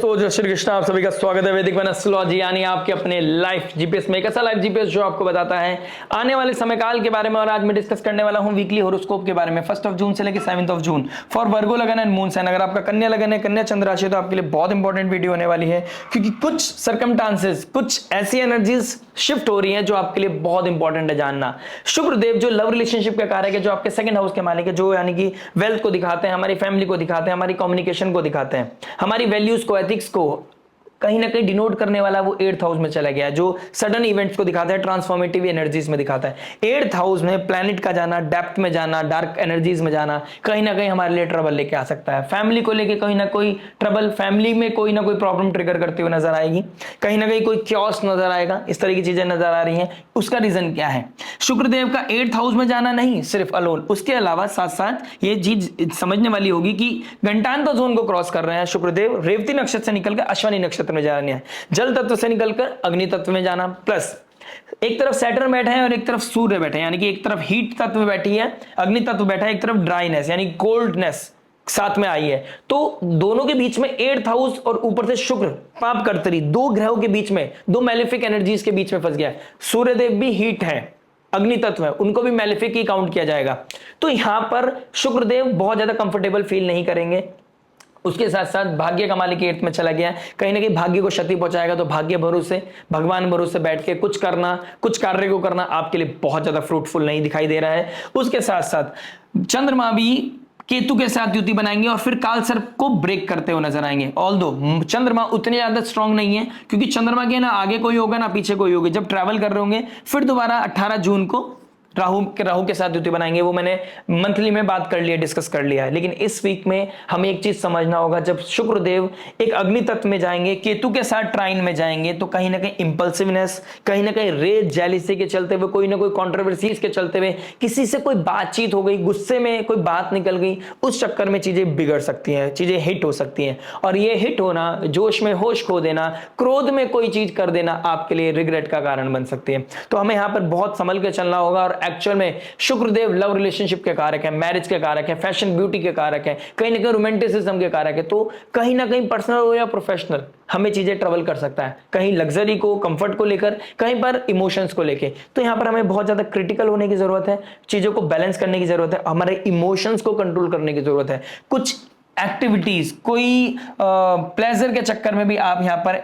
तो जय श्री कृष्ण, आप सभी का स्वागत है वैदिक एस्ट्रोलॉजी यानी आपके अपने लाइफ जीपीएस में। एक ऐसा लाइफ जीपीएस जो आपको बताता है आने वाले समय काल के बारे में। और आज मैं डिस्कस करने वाला हूं वीकली हॉरोस्कोप के बारे में 1 जून से लेकर 7 जून फॉर वर्गो लगन एंड मून साइन। अगर आपका कन्या लगन है, कन्या चंद्र राशि, तो आपके लिए बहुत इंपॉर्टेंट वीडियो होने वाली है, क्योंकि कुछ सर्कमस्टांसेस, कुछ ऐसी एनर्जीज शिफ्ट हो रही हैं जो आपके लिए बहुत इंपॉर्टेंट है जानना। शुक्रदेव जो लव रिलेशनशिप का कारक है, जो आपके सेकंड हाउस के मालिक है, जो यानी कि वेल्थ को दिखाते हैं, हमारी फैमिली को दिखाते हैं, हमारी कम्युनिकेशन को दिखाते हैं, हमारी वैल्यूज को, एथिक्स को कहीं ना कहीं डिनोट करने वाला वो 8th हाउस में चला गया है, जो सडन इवेंट्स को दिखाता है, ट्रांसफॉर्मेटिव एनर्जीज में दिखाता है। 8th हाउस में प्लैनेट का जाना, डेप्थ में जाना, डार्क एनर्जीज में जाना कहीं ना कहीं हमारे लिए ट्रबल लेके आ सकता है। फैमिली को लेके कहीं ना कोई ट्रबल, फैमिली में कोई ना कोई प्रॉब्लम ट्रिगर करते हुए नजर आएगी, कहीं ना कहीं कोई क्योस नजर आएगा, इस तरह की चीजें नजर आ रही हैं। उसका रीजन क्या है? शुक्रदेव का 8th हाउस में जाना नहीं सिर्फ अलोन, उसके अलावा साथ साथ ये चीज समझने वाली होगी कि घंटांतर जोन को क्रॉस कर रहे हैं शुक्रदेव। रेवती नक्षत्र से निकलकर अश्विनी नक्षत्र में जाना है, जल तत्व से निकलकर अग्नि तत्व में जाना। प्लस एक तरफ सैटर्न बैठा है और एक तरफ सूर्य बैठे हैं, यानी कि एक तरफ हीट तत्व बैठी है, अग्नि तत्व बैठा है, एक तरफ ड्राइनेस यानी कोल्डनेस साथ में आई है। तो दोनों के बीच में 8th हाउस और ऊपर से शुक्र पाप कर्तरी, दो ग्रहों के बीच में, दो मैलेफिक एनर्जीज के बीच में फंस गया है। सूर्यदेव भी हीट है, अग्नि तत्व है, उनको भी मैलेफिक ही काउंट किया जाएगा। तो यहां पर शुक्रदेव बहुत ज्यादा कंफर्टेबल फील नहीं करेंगे। उसके साथ साथ भाग्य का मालिक 8th में चला गया, कहीं ना कहीं भाग्य को क्षति पहुंचाएगा। तो भाग्य भरोसे, भगवान भरोसे बैठ के कुछ करना, कुछ कार्य को करना आपके लिए बहुत ज्यादा फ्रूटफुल नहीं दिखाई दे रहा है। उसके साथ साथ चंद्रमा भी केतु के साथ युति बनाएंगे और फिर काल सर्प को ब्रेक करते हुए नजर आएंगे। ऑल्दो चंद्रमा उतने ज्यादा स्ट्रांग नहीं है, क्योंकि चंद्रमा के ना आगे कोई होगा ना पीछे कोई होगा। जब ट्रैवल कर रहे होंगे फिर दोबारा 18 जून को राहु के साथ युति बनाएंगे। वो मैंने मंथली में बात कर लिया, डिस्कस कर लिया है। लेकिन इस वीक में हमें एक चीज समझना होगा, जब शुक्रदेव एक अग्नि तत्व में जाएंगे, केतु के साथ ट्राइन में जाएंगे, तो कहीं ना कहीं इंपल्सिवनेस, कहीं ना कहीं रेज जेलिसी के चलते हुए, कोई ना कोई कॉन्ट्रोवर्सीज के चलते हुए, किसी से कोई बातचीत हो गई, गुस्से में कोई बात निकल गई, उस चक्कर में चीजें बिगड़ सकती हैं, चीजें हिट हो सकती हैं। और ये हिट होना, जोश में होश खो देना, क्रोध में कोई चीज कर देना आपके लिए रिग्रेट का कारण बन सकती है। तो हमें यहां पर बहुत संभल के चलना होगा। और एक्चुअल में शुक्रदेव लव रिलेशनशिप के कारक है, मैरिज के कारक है, फैशन ब्यूटी के कारक है, कहीं ना कहीं रोमांटिसिज्म के कारक है। तो कहीं ना कहीं पर्सनल हो या प्रोफेशनल हमें चीजें ट्रबल कर सकता है, कहीं लग्जरी को, कंफर्ट को लेकर, कहीं पर इमोशंस को लेकर। तो यहां पर हमें बहुत ज्यादा क्रिटिकल होने की जरूरत है, चीजों को बैलेंस करने की जरूरत है, हमारे इमोशंस को कंट्रोल करने की जरूरत है। कुछ एक्टिविटीज, कोई प्लेजर के चक्कर में भी आप यहां पर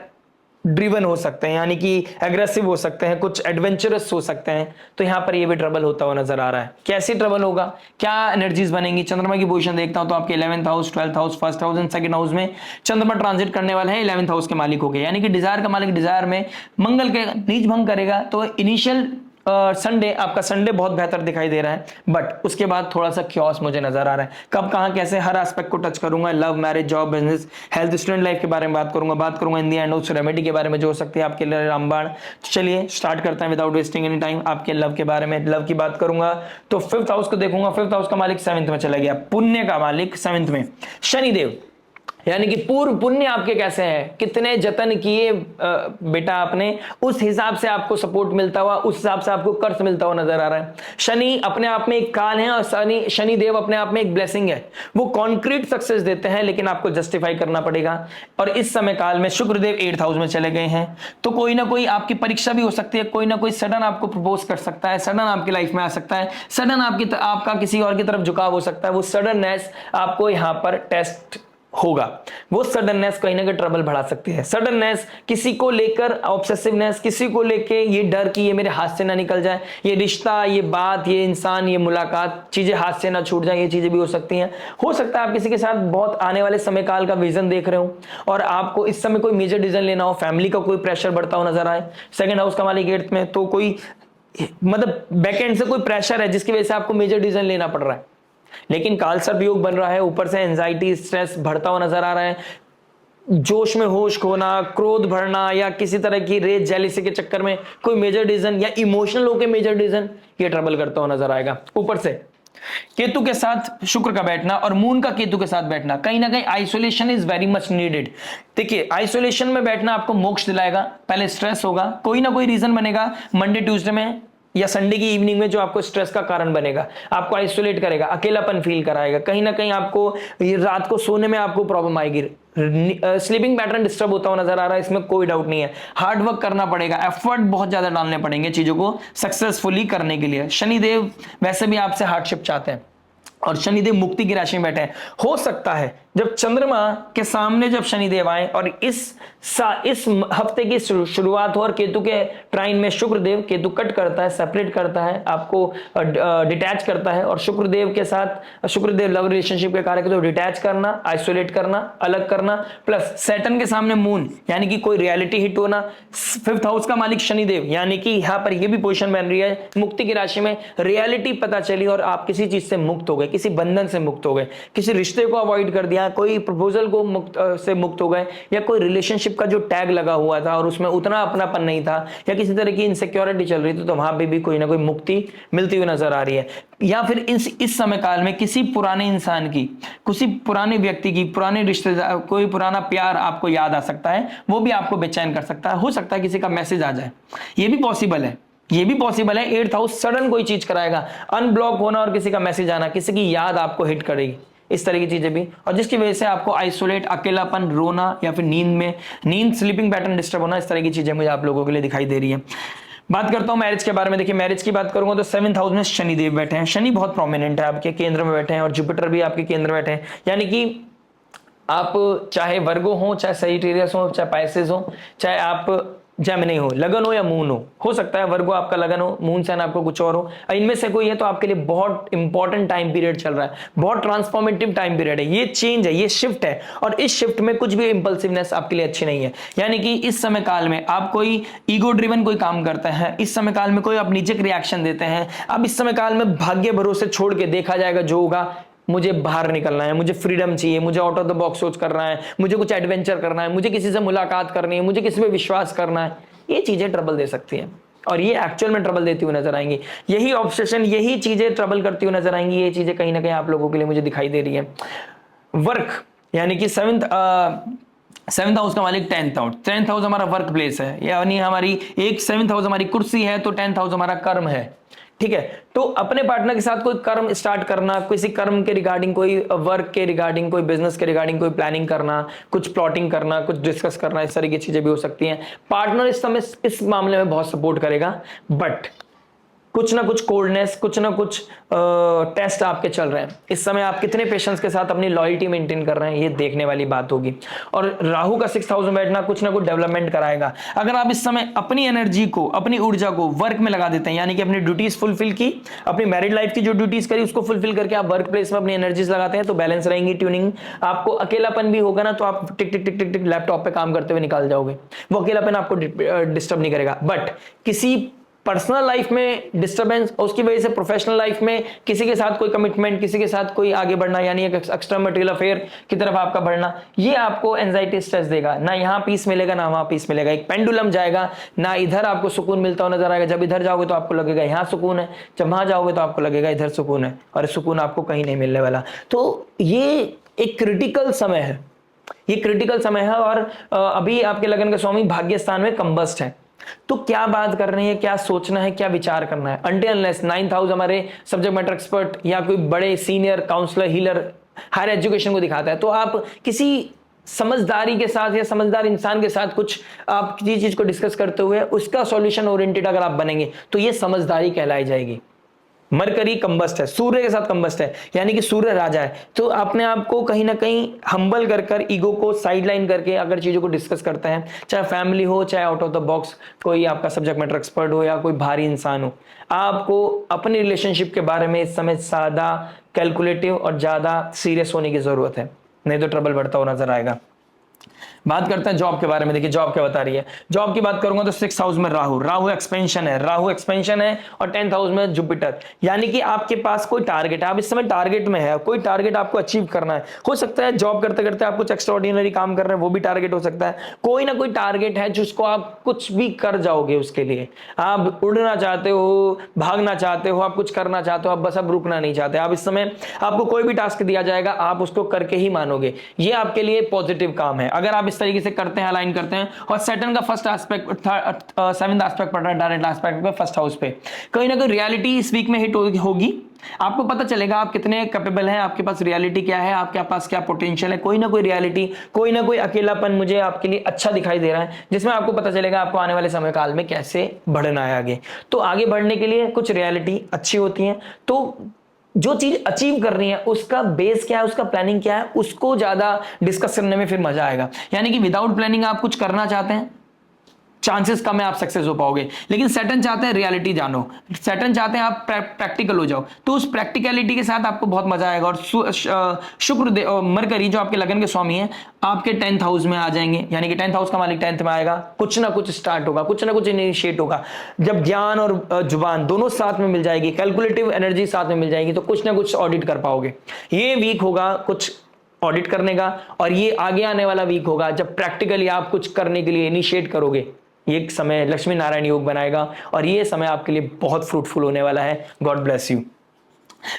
ड्रिवन हो सकते हैं, यानी कि एग्रेसिव हो सकते हैं, कुछ एडवेंचरस हो सकते हैं। तो यहां पर ये भी ट्रबल होता हुआ नजर आ रहा है। कैसे ट्रबल होगा, क्या एनर्जीज बनेंगी? चंद्रमा की पोजीशन देखता हूं तो आपके 11th house, 12th house, 1st house and 2nd house में चंद्रमा ट्रांजिट करने वाला है। 11th हाउस के मालिक हो गए, यानी कि डिजायर का मालिक डिजायर में मंगल के नीच भंग करेगा। तो इनिशियल संडे, आपका संडे बहुत बेहतर दिखाई दे रहा है, बट उसके बाद थोड़ा सा क्योस मुझे नजर आ रहा है। कब, कहां, कैसे, हर एस्पेक्ट को टच करूंगा। Love, marriage, job, business, health, student life के बारे में बात करूंगा इन दी एंड उस रेमेडी के बारे में जो हो सकती है आपके लिए रामबाण। चलिए स्टार्ट करते हैं विदाउट वेस्टिंग एनी टाइम। आपके लव के बारे में, लव की बात करूंगा तो 5th हाउस को देखूंगा। 5th हाउस का मालिक 7th में चला गया, पुण्य का मालिक 7th में शनिदेव, यानी कि पूर्व पुण्य आपके कैसे हैं, कितने जतन किए बेटा आपने, उस हिसाब से आपको सपोर्ट मिलता हुआ, उस हिसाब से आपको कर्ज मिलता हुआ नजर आ रहा है। शनि अपने आप में एक काल है और शनिदेव अपने आप में एक ब्लेसिंग है। वो कॉन्क्रीट सक्सेस देते हैं, लेकिन आपको जस्टिफाई करना पड़ेगा। और इस समय काल में शुक्रदेव 8th हाउस में चले गए हैं, तो कोई ना कोई आपकी परीक्षा भी हो सकती है, कोई ना कोई सडन आपको प्रपोज कर सकता है, सडन आपकी लाइफ में आ सकता है, सडन आपका किसी और की तरफ झुकाव हो सकता है। वो सडननेस आपको यहां पर टेस्ट होगा। वो सडननेस कहीं ना कहीं ट्रबल बढ़ा सकती है। सडननेस, किसी को लेकर ऑब्सेसिवनेस, किसी को लेके ये डर कि ये मेरे हाथ से ना निकल जाए, ये रिश्ता, ये बात, ये इंसान, ये मुलाकात, चीजें हाथ से ना छूट जाए, ये चीजें भी हो सकती हैं। हो सकता है आप किसी के साथ बहुत आने वाले समय काल का विजन देख रहे हो और आपको इस समय कोई मेजर डिसीजन लेना हो, फैमिली का कोई प्रेशर बढ़ता हुआ नजर आए। 2nd हाउस का मालिक 8th में, तो कोई मतलब बैकएंड से कोई प्रेशर है जिसकी वजह से आपको मेजर डिसीजन लेना पड़ रहा है। लेकिन काल सर्प योग बन रहा है, ऊपर से एंजाइटी, स्ट्रेस बढ़ता हुआ नजर आ रहा है। जोश में होश खोना, क्रोध भरना, या किसी तरह की रेज जेलिसी के चक्कर में कोई मेजर डिसीजन या इमोशनल होकर मेजर डिसीजन, ये ट्रबल करता हुआ नजर आएगा। ऊपर से केतु के साथ शुक्र का बैठना और मून का केतु के साथ बैठना, कहीं ना कहीं isolation is very much needed. देखिए, आइसोलेशन में बैठना आपको मोक्ष दिलाएगा। पहले स्ट्रेस होगा, कोई ना कोई रीजन बनेगा मंडे ट्यूसडे में या संडे की इवनिंग में जो आपको स्ट्रेस का कारण बनेगा, आपको आइसोलेट करेगा, अकेलापन फील कराएगा, कहीं ना कहीं आपको रात को सोने में आपको प्रॉब्लम आएगी, स्लीपिंग पैटर्न डिस्टर्ब होता हुआ नजर आ रहा है, इसमें कोई डाउट नहीं है। हार्ड वर्क करना पड़ेगा, एफर्ट बहुत ज्यादा डालने पड़ेंगे चीजों को सक्सेसफुली करने के लिए। शनिदेव वैसे भी आपसे हार्डशिप चाहते हैं और शनिदेव मुक्ति की राशि में बैठे हैं। हो सकता है जब चंद्रमा के सामने जब शनिदेव आए और इस हफ्ते की शुरुआत हो और केतु के ट्राइन में शुक्रदेव, केतु कट करता है, सेपरेट करता है, आपको डिटैच करता है, और शुक्रदेव के साथ, शुक्रदेव लव रिलेशनशिप के कारक है, तो डिटैच करना, आइसोलेट करना, अलग करना, प्लस सैटर्न के सामने मून यानी कि कोई रियलिटी हिट होना, 5th हाउस का मालिक शनिदेव यानी कि यहां पर यह भी पोजीशन बन रही है मुक्ति की राशि में, रियलिटी पता चली और आप किसी चीज से मुक्त हो गए, किसी बंधन से मुक्त हो गए, किसी रिश्ते को अवॉइड कर दिया, कोई प्रपोजल को से मुक्त हो गए, या कोई रिलेशनशिप का जो टैग लगा हुआ था और उसमें उतना अपनापन नहीं था, या किसी तरह की इनसिक्योरिटी चल रही थी, तो वहां पे भी कोई ना कोई मुक्ति मिलती हुई नजर आ रही है। या फिर इस समय काल में किसी पुराने इंसान की, किसी पुराने व्यक्ति की, पुराने रिश्तेदार, कोई पुराना प्यार आपको याद आ सकता है, वो भी आपको बेचैन कर सकता है। हो सकता है किसी का मैसेज आ जाए, ये भी पॉसिबल है, ये भी पॉसिबल है। 8th हाउस सडन कोई चीज कराएगा, अनब्लॉक होना और किसी का मैसेज आना, किसी की याद आपको हिट करेगी, इस तरह की चीजें भी, और जिसकी वजह से आपको आइसोलेट, अकेलापन, रोना, या फिर नींद स्लीपिंग पैटर्न डिस्टर्ब होना, इस तरह की चीजें मुझे आप लोगों के लिए दिखाई दे रही है। बात करता हूं मैरिज के बारे में। देखिए मैरिज की बात करूंगा तो 7th हाउस में शनिदेव बैठे हैं, शनि बहुत प्रोमिनेंट है, आपके केंद्र में बैठे हैं, और जुपिटर भी आपके केंद्र में बैठे हैं, यानी कि आप चाहे वर्गो हो, चाहे सजिटेरियस हो, चाहे पाइसेस हो, चाहे आप जेमिनी हो, लगन हो या मून हो सकता है वर्गो आपका लगन हो, मून साइन आपको कुछ और हो, इनमें से कोई है, तो आपके लिए बहुत इंपॉर्टेंट टाइम पीरियड चल रहा है, बहुत ट्रांसफॉर्मेटिव टाइम पीरियड है, ये चेंज है, ये शिफ्ट है, और इस शिफ्ट में कुछ भी इंपल्सिवनेस आपके लिए अच्छी नहीं है। यानी कि इस समय काल में आप कोई ईगो ड्रिवन कोई काम करते हैं, इस समय काल में कोई आप निजक रिएक्शन देते हैं, अब इस समय काल में भाग्य भरोसे छोड़ के देखा जाएगा जो होगा, मुझे बाहर निकलना है, मुझे फ्रीडम चाहिए, मुझे आउट ऑफ द बॉक्स सोच करना है, मुझे कुछ एडवेंचर करना है, मुझे किसी से मुलाकात करनी है, मुझे किसी पे विश्वास करना है, ये चीजें ट्रबल दे सकती हैं, और ये एक्चुअल में ट्रबल देती हुई नजर आएंगी। यही ऑब्सेशन, यही चीजें ट्रबल करती हुई नजर आएंगी, ये चीजें कहीं ना कहीं आप लोगों के लिए मुझे दिखाई दे रही है। वर्क यानी कि 7th हाउस का मालिक 10th हाउस हमारा वर्क प्लेस है, यानी हमारी एक 7th हाउस हमारी कुर्सी है, तो 10th हाउस हमारा कर्म है, ठीक है। तो अपने पार्टनर के साथ कोई कर्म स्टार्ट करना, किसी कर्म के रिगार्डिंग, कोई वर्क के रिगार्डिंग, कोई बिजनेस के रिगार्डिंग कोई प्लानिंग करना, कुछ प्लॉटिंग करना, कुछ डिस्कस करना, इस तरह की चीजें भी हो सकती हैं। पार्टनर इस समय इस मामले में बहुत सपोर्ट करेगा, बट कुछ ना कुछ कोल्डनेस, कुछ ना कुछ टेस्ट आपके चल रहे हैं। इस समय आप कितने पेशेंस के साथ अपनी लॉयल्टी मेंटेन कर रहे हैं, ये देखने वाली बात होगी। और राहु का 6th हाउस में बैठना कुछ ना कुछ डेवलपमेंट कराएगा। अगर आप इस समय अपनी एनर्जी को, अपनी ऊर्जा को वर्क में लगा देते हैं, यानी कि अपनी ड्यूटीज फुलफिल की, अपनी मैरिड लाइफ की जो ड्यूटीज करी उसको फुलफिल करके आप वर्क प्लेस में अपनी एनर्जीज लगाते हैं, तो बैलेंस रहेंगी ट्यूनिंग। आपको अकेलापन भी होगा ना, तो आप टिक टिक टिक टिक टिक लैपटॉप पे काम करते हुए निकाल जाओगे, वो अकेलापन आपको डिस्टर्ब नहीं करेगा। बट किसी पर्सनल लाइफ में डिस्टरबेंस, उसकी वजह से प्रोफेशनल लाइफ में किसी के साथ कोई कमिटमेंट, किसी के साथ कोई आगे बढ़ना, यानी एक एक्स्ट्रा मटेरियल अफेयर की तरफ आपका बढ़ना, ये आपको एंजाइटी स्ट्रेस देगा। ना यहाँ पीस मिलेगा, ना वहां पीस मिलेगा, एक पेंडुलम जाएगा, ना इधर आपको सुकून मिलता हुआ नजर आएगा। जब इधर जाओगे तो आपको लगेगा यहाँ सुकून है, जब वहां जाओगे तो आपको लगेगा इधर सुकून है, और सुकून आपको कहीं नहीं मिलने वाला। तो ये एक क्रिटिकल समय है, ये क्रिटिकल समय है। और अभी आपके लगन के स्वामी भाग्य स्थान में कंबस्ट है, तो क्या बात करनी है, क्या सोचना है, क्या विचार करना है। अनटिल अनलेस 9th हाउस हमारे सब्जेक्ट मैटर एक्सपर्ट या कोई बड़े senior counsellor, healer, higher education को दिखाता है, तो आप किसी समझदारी के साथ या समझदार इंसान के साथ कुछ आप किसी चीज को डिस्कस करते हुए उसका सॉल्यूशन ओरिएंटेड अगर आप बनेंगे, तो ये समझदारी कहलाई जाएगी। मरकरी कंबस्ट है, सूर्य के साथ कंबस्ट है, यानी कि सूर्य राजा है, तो अपने आप को कहीं ना कहीं हम्बल कर ईगो को साइडलाइन करके अगर चीजों को डिस्कस करते हैं, चाहे फैमिली हो, चाहे आउट ऑफ द बॉक्स कोई आपका सब्जेक्ट मैटर एक्सपर्ट हो या कोई भारी इंसान हो, आपको अपनी रिलेशनशिप के बारे में इस समय ज्यादा कैलकुलेटिव और ज्यादा सीरियस होने की जरूरत है, नहीं तो ट्रबल बढ़ता हुआ नजर आएगा। बात करते हैं जॉब के बारे में। देखिए जॉब क्या बता रही है। जॉब की बात करूंगा तो 6th हाउस में राहु एक्सपेंशन है, राहु एक्सपेंशन है, और 10th हाउस में जुपिटर, यानी कि आपके पास कोई टारगेट है, आप इस समय टारगेट में है, कोई टारगेट आपको अचीव करना है। हो सकता है जॉब करते करते आप कुछ एक्स्ट्राऑर्डिनरी काम कर रहे हैं, वो भी टारगेट हो सकता है। कोई ना कोई टारगेट है जिसको आप कुछ भी कर जाओगे, उसके लिए आप उड़ना चाहते हो, भागना चाहते हो, आप कुछ करना चाहते हो, आप बस अब रुकना नहीं चाहते। आप इस समय आपको कोई भी टास्क दिया जाएगा, आप उसको करके ही मानोगे, ये आपके लिए पॉजिटिव काम है। अगर आप इस इस तरीके से करते हैं, अलाइन करते हैं। और सैटर्न का फर्स्ट एस्पेक्ट, सेवंथ एस्पेक्ट पड़ रहा है डायरेक्ट एस्पेक्ट पे, फर्स्ट हाउस पे। कहीं ना कहीं रियलिटी इस वीक में हिट होगी, आपको पता चलेगा आप कितने कैपेबल हैं, आपके पास रियलिटी क्या है, आपके पास क्या पोटेंशियल है। कोई ना कोई रियलिटी, कोई ना कोई अकेलापन मुझे आपके लिए अच्छा दिखाई दे रहा है, जिसमें आपको पता चलेगा आपको आने वाले समय काल में कैसे बढ़ना है आगे। तो आगे बढ़ने के लिए कुछ रियलिटी अच्छी होती है, तो जो चीज अचीव करनी है उसका बेस क्या है, उसका प्लानिंग क्या है, उसको ज्यादा डिस्कस करने में फिर मजा आएगा। यानी कि विदाउट प्लानिंग आप कुछ करना चाहते हैं, चांसेस कम है आप सक्सेस हो पाओगे। लेकिन सैटर्न चाहते हैं रियलिटी जानो, सैटर्न चाहते हैं आप प्रैक्टिकल हो जाओ, तो उस प्रैक्टिकलिटी के साथ आपको बहुत मजा आएगा। और शुक्र मरकरी जो आपके लगन के स्वामी हैं, आपके 10th हाउस में आ जाएंगे, यानी कि 10th हाउस का मालिक 10th में आएगा, कुछ ना कुछ स्टार्ट होगा, कुछ ना कुछ इनिशिएट होगा। जब ज्ञान और जुबान दोनों साथ में मिल जाएगी, कैलकुलेटिव एनर्जी साथ में मिल जाएगी, तो कुछ ना कुछ ऑडिट कर पाओगे। ये वीक होगा कुछ ऑडिट करने का, और ये आगे आने वाला वीक होगा जब प्रैक्टिकली आप कुछ करने के लिए इनिशिएट करोगे। ये समय लक्ष्मी नारायण योग बनाएगा और ये समय आपके लिए बहुत फ्रूटफुल होने वाला है। God bless you.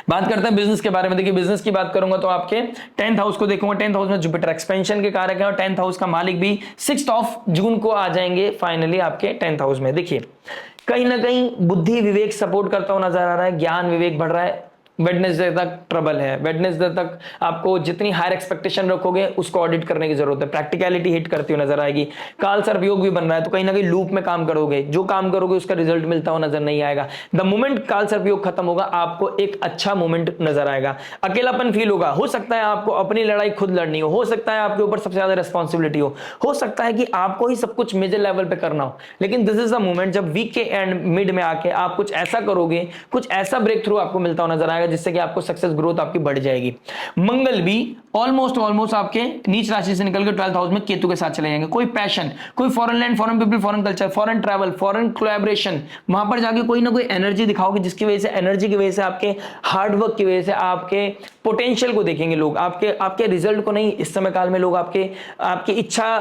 बात करते हैं बिजनेस के बारे में। देखिए बिजनेस की बात करूंगा तो आपके 10th हाउस को देखूंगा। 10th हाउस में जुपिटर एक्सपेंशन के कारक है, और 10th हाउस का मालिक भी 6 जून को आ जाएंगे फाइनली आपके 10th हाउस में। देखिए कहीं ना कहीं बुद्धि विवेक सपोर्ट करता हुआ नजर आ रहा है, ज्ञान विवेक बढ़ रहा है। वेडनेसडे तक ट्रबल है, वेडनेसडे तक आपको जितनी हायर एक्सपेक्टेशन रखोगे उसको ऑडिट करने की जरूरत है, प्रैक्टिकलिटी हिट करती हुई नजर आएगी। काल सर्प योग भी बन रहा है, तो कहीं ना कहीं लूप में काम करोगे, जो काम करोगे उसका रिजल्ट मिलता हुआ नजर नहीं आएगा। द मोमेंट काल सर्प योग खत्म होगा आपको एक अच्छा मोमेंट नजर आएगा। अकेलापन फील होगा, हो सकता है आपको अपनी लड़ाई खुद लड़नी हो सकता है आपके ऊपर सबसे ज्यादा रिस्पॉन्सिबिलिटी हो सकता है कि आपको ही सब कुछ मेजर लेवल पे करना हो। लेकिन दिस इज द मोमेंट जब वीक के एंड मिड में आके आप कुछ ऐसा करोगे, कुछ ऐसा ब्रेक थ्रू आपको मिलता हुआ नजर आएगा जिससे कि आपको सक्सेस ग्रोथ आपकी बढ़ जाएगी। मंगल भी ऑलमोस्ट आपके नीच राशि से निकल के 12th हाउस में केतु के साथ चले जाएंगे। कोई पैशन, कोई foreign land, foreign people, foreign culture, foreign travel, foreign collaboration, वहां पर जाके कोई ना कोई एनर्जी दिखाओगे, जिसकी वजह से एनर्जी की वजह से आपके हार्डवर्क की वजह से आपके पोटेंशियल को देखेंगे लोग, आपके रिजल्ट को नहीं। इस समय काल में लोग आपकी इच्छा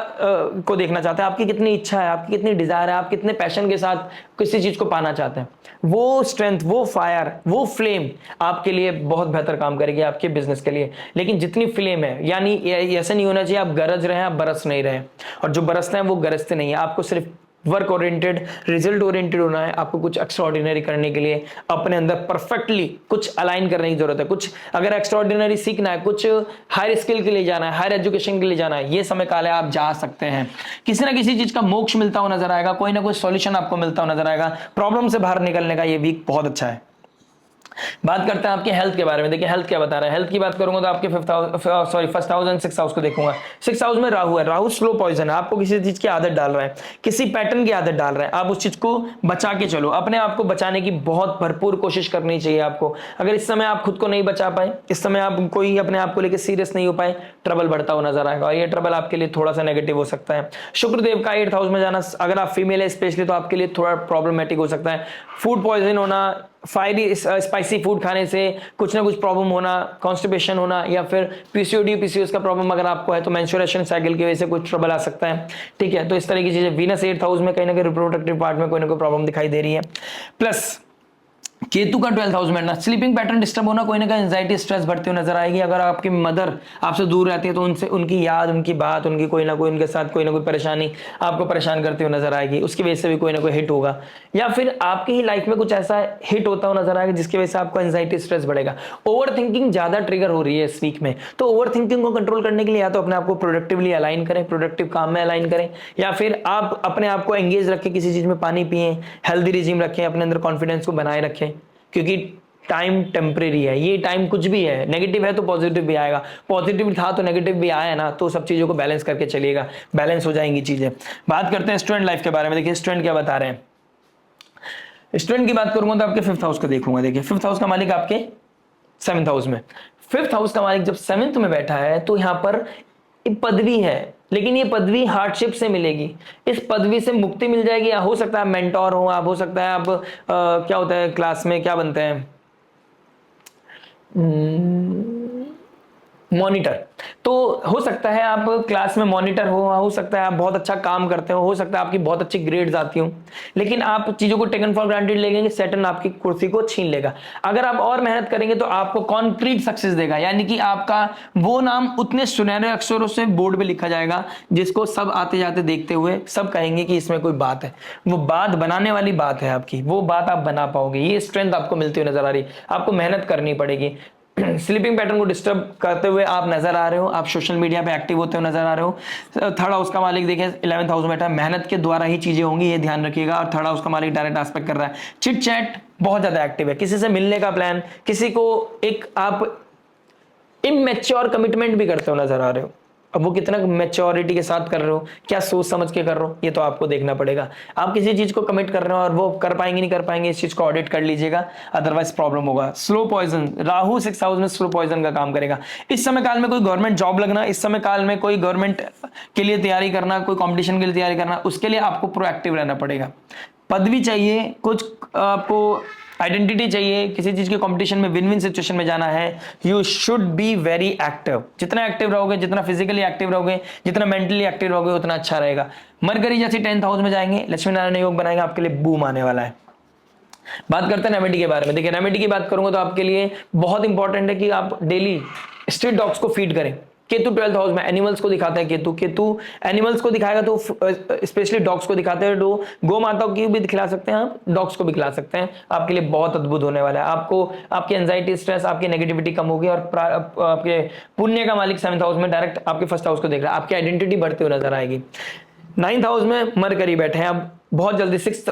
को देखना चाहते हैं, आपकी कितनी इच्छा है, आपकी कितनी डिजायर है, आप कितने पैशन के साथ किसी चीज को पाना चाहते हैं। वो स्ट्रेंथ, वो फायर, वो फ्लेम आपके लिए बहुत बेहतर काम करेगी आपके बिजनेस के लिए। लेकिन जितनी फ्लेम है, यानी ऐसा नहीं होना चाहिए आप गरज रहे हैं, आप बरस नहीं रहे, और जो बरसते हैं वो गरजते नहीं है। आपको सिर्फ वर्क ओरिएंटेड, रिजल्ट ओरिएंटेड होना है। आपको कुछ एक्स्ट्राऑर्डिनरी करने के लिए अपने अंदर परफेक्टली कुछ अलाइन करने की जरूरत है। कुछ अगर एक्स्ट्राऑर्डिनरी सीखना है, कुछ हायर स्किल के लिए जाना है, हायर एजुकेशन के लिए जाना है, ये समय काल है, आप जा सकते हैं। किसी ना किसी चीज का मोक्ष मिलता हुआ नजर आएगा, कोई ना कोई सॉल्यूशन आपको मिलता हुआ नजर आएगा। प्रॉब्लम से बाहर निकलने का ये वीक बहुत अच्छा है। बात करते हैं आपके हेल्थ के बारे में। देखिए हेल्थ क्या बता रहा है। हेल्थ की बात करूंगा तो आपके first house and 6th house को देखूंगा। 6th हाउस में राहु है, राहु स्लो पॉइजन है, आपको किसी चीज की आदत डाल रहा है, किसी पैटर्न की आदत डाल रहा है, आप उस चीज को बचा के चलो। अपने आप को बचाने की बहुत भरपूर कोशिश करनी चाहिए आपको। अगर इस समय आप खुद को नहीं बचा पाए, इस समय आप कोई अपने आप को लेकर सीरियस नहीं हो पाए, ट्रबल बढ़ता हुआ नजर आएगा, और ये ट्रबल आपके लिए थोड़ा सा नेगेटिव हो सकता है। शुक्रदेव का 8th हाउस में जाना, अगर आप फीमेल है स्पेशली, तो आपके लिए थोड़ा प्रॉब्लमेटिक हो सकता है। फूड पॉइजन होना, फायरी स्पाइसी फूड खाने से कुछ ना कुछ प्रॉब्लम होना, कॉन्स्टिपेशन होना, या फिर पीसीओडी पीसीओएस का प्रॉब्लम अगर आपको है तो मेंस्ट्रुएशन साइकिल की वजह से कुछ ट्रबल आ सकता है। ठीक है, तो इस तरह की चीजें। वीनस 8th हाउस में कहीं ना कहीं रिप्रोडक्टिव पार्ट में कोई ना कोई प्रॉब्लम दिखाई दे रही है। प्लस केतु का 12th हाउस में ना, स्लीपिंग पैटर्न डिस्टर्ब होना, कोई ना कोई एंजाइटी स्ट्रेस बढ़ती हुई नजर आएगी। अगर आपकी मदर आपसे दूर रहती है तो उनसे उनकी याद, उनकी बात, उनकी कोई ना कोई उनके साथ कोई ना कोई परेशानी आपको परेशान करती हुई नजर आएगी, उसकी वजह से भी कोई ना कोई हिट होगा। या फिर आपकी ही लाइफ में कुछ ऐसा हिट होता हुआ नजर आएगा जिसकी वजह से आपको एंजाइटी स्ट्रेस बढ़ेगा। ओवर थिंकिंग ज्यादा ट्रिगर हो रही है इस वीक में, तो ओवर थिंकिंग को कंट्रोल करने के लिए या तो अपने आप को प्रोडक्टिवली अलाइन करें, प्रोडक्टिव काम में अलाइन करें, या फिर आप अपने आप को एंगेज रखें, किसी चीज में पानी पिए, हेल्दी रिजीम रखें, अपने अंदर कॉन्फिडेंस को बनाए रखें। क्योंकि टाइम टेम्परेरी है, ये टाइम कुछ भी है, नेगेटिव है तो पॉजिटिव भी आएगा, पॉजिटिव था तो नेगेटिव भी आया ना, तो सब चीजों को बैलेंस करके चलिएगा, बैलेंस हो जाएंगी चीजें। बात करते हैं स्टूडेंट लाइफ के बारे में। देखिए स्टूडेंट क्या बता रहे हैं। स्टूडेंट की बात करूंगा तो आपके 5th हाउस को देखूंगा। देखिए 5th हाउस का मालिक आपके 7th हाउस में, 5th हाउस का मालिक जब 7th में बैठा है तो यहां पर पदवी है, लेकिन ये पदवी हार्डशिप से मिलेगी। इस पदवी से मुक्ति मिल जाएगी, या हो सकता है मेंटोर हो आप, हो सकता है आप क्या होता है क्लास में क्या बनते हैं, मॉनिटर। तो हो सकता है आप क्लास में मॉनिटर हो सकता है आप बहुत अच्छा काम करते हो सकता है आपकी बहुत अच्छी ग्रेड्स आती हो, लेकिन आप चीजों को टेकन फॉर ग्रांटेड लेंगे, सैटर्न आपकी कुर्सी को छीन लेगा। अगर आप और मेहनत करेंगे तो आपको कॉन्क्रीट सक्सेस देगा, यानी कि आपका वो नाम उतने सुनहरे अक्षरों से बोर्ड पे लिखा जाएगा जिसको सब आते जाते देखते हुए सब कहेंगे कि इसमें कोई बात है। वो बात बनाने वाली बात है आपकी, वो बात आप बना पाओगे। ये स्ट्रेंथ आपको मिलती हुई नजर आ रही, आपको मेहनत करनी पड़ेगी। स्लीपिंग पैटर्न को डिस्टर्ब करते हुए आप नजर आ रहे हो, आप सोशल मीडिया पे एक्टिव होते हुए नजर आ रहे हो। थर्ड हाउस का मालिक देखिए 11th हाउस में बैठा है, मेहनत के द्वारा ही चीजें होंगी, ये ध्यान रखिएगा। और थर्ड हाउस का मालिक डायरेक्ट एस्पेक्ट कर रहा है, चिट चैट बहुत ज्यादा एक्टिव है, किसी से मिलने का प्लान, किसी को एक आप इमेच्योर कमिटमेंट भी करते हो नजर आ रहे हो। अब वो कितना मैच्योरिटी के साथ कर रहे हो, क्या सोच समझ के कर रहे हो, ये तो आपको देखना पड़ेगा। आप किसी चीज को कमिट कर रहे हो और वो कर पाएंगे नहीं कर पाएंगे, इस चीज को ऑडिट कर लीजिएगा, अदरवाइज प्रॉब्लम होगा। Slow poison, Rahu 6th house में स्लो पॉइजन का काम करेगा। इस समय काल में कोई गवर्नमेंट जॉब लगना, इस समय काल में कोई गवर्नमेंट के लिए तैयारी करना, कोई कॉम्पिटिशन के लिए तैयारी करना, उसके लिए आपको प्रोएक्टिव रहना पड़ेगा। पदवी चाहिए, कुछ आपको आइडेंटिटी चाहिए, किसी चीज के कंपटीशन में विन विन सिचुएशन में जाना है, you should be very active. जितना एक्टिव रहोगे, जितना फिजिकली एक्टिव रहोगे, जितना मेंटली एक्टिव रहोगे, उतना अच्छा रहेगा। मरकरी जैसे 10th हाउस में जाएंगे, लक्ष्मी नारायण योग बनाएंगे, आपके लिए बूम आने वाला है। बात करते हैं रेमेडी के बारे में। देखिए रेमेडी की बात करूंगा तो आपके लिए बहुत इंपॉर्टेंट है कि आप डेली स्ट्रीट डॉग्स को फीड करें। केतु 12th हाउस में एनिमल्स को दिखाता है, केतु एनिमल्स को दिखाएगा तो स्पेशली डॉग्स को दिखाते हैं। गौ माताओं की भी खिला सकते हैं आप, डॉग्स को भी खिला सकते हैं, आपके लिए बहुत अद्भुत होने वाला है। आपको आपकी एंजाइटी स्ट्रेस आपकी नेगेटिविटी कम होगी। और आपके पुण्य का मालिक 7th हाउस में डायरेक्ट आपके 1st हाउस को देख रहा है, आपकी आइडेंटिटी बढ़ती हुई नजर आएगी। 9th हाउस में मरकरी बैठे हैं, अब बहुत जल्दी 6th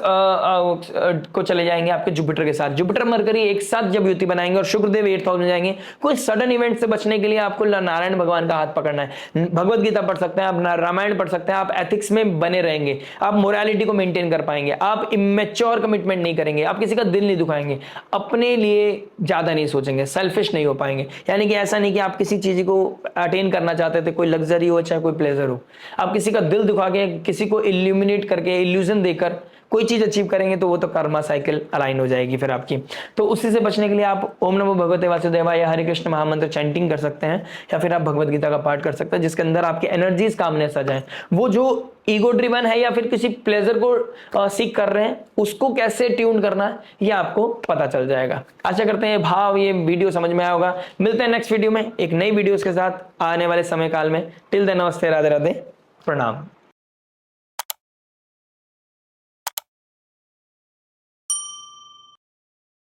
को चले जाएंगे आपके जुपिटर के साथ। जुपिटर मरकरी एक साथ जब युति बनाएंगे और शुक्रदेव 8th हाउस में जाएंगे, कोई सडन इवेंट से बचने के लिए आपको नारायण भगवान का हाथ पकड़ना है। भगवत गीता पढ़ सकते हैं आप, रामायण पढ़ सकते हैं आप, एथिक्स में बने रहेंगे, आप मोरालिटी को मेंटेन कर पाएंगे, आप इमेच्योर कमिटमेंट नहीं करेंगे, आप किसी का दिल नहीं दुखाएंगे, अपने लिए ज्यादा नहीं सोचेंगे, सेल्फिश नहीं हो पाएंगे। यानी कि ऐसा नहीं कि आप किसी चीज को अटेन करना चाहते थे, कोई लग्जरी हो चाहे कोई प्लेजर हो, आप किसी का दिल दुखा के, किसी को इल्यूमिनेट करके, इल्यूजन देकर कोई चीज अचीव करेंगे तो वो तो कर्मा साइकिल अलाइन हो जाएगी फिर आपकी। तो उसी से बचने के लिए आप ओम नमो भगवते वासुदेवाय या हरे कृष्ण महामंत्र चैंटिंग कर सकते हैं, या फिर आप भगवत गीता का पाठ कर सकते हैं, जिसके अंदर आपकी एनर्जीज कामनेस आ जाए। वो जो ईगो ड्रिवन है या फिर किसी प्लेजर को सीख कर रहे हैं, उसको कैसे ट्यून करना है ये आपको पता चल जाएगा। आशा करते हैं भाव ये वीडियो समझ में आया होगा। मिलते हैं नेक्स्ट वीडियो में एक नई वीडियो के साथ आने वाले समय काल में। टिल देन नमस्ते, राधे राधे, प्रणाम।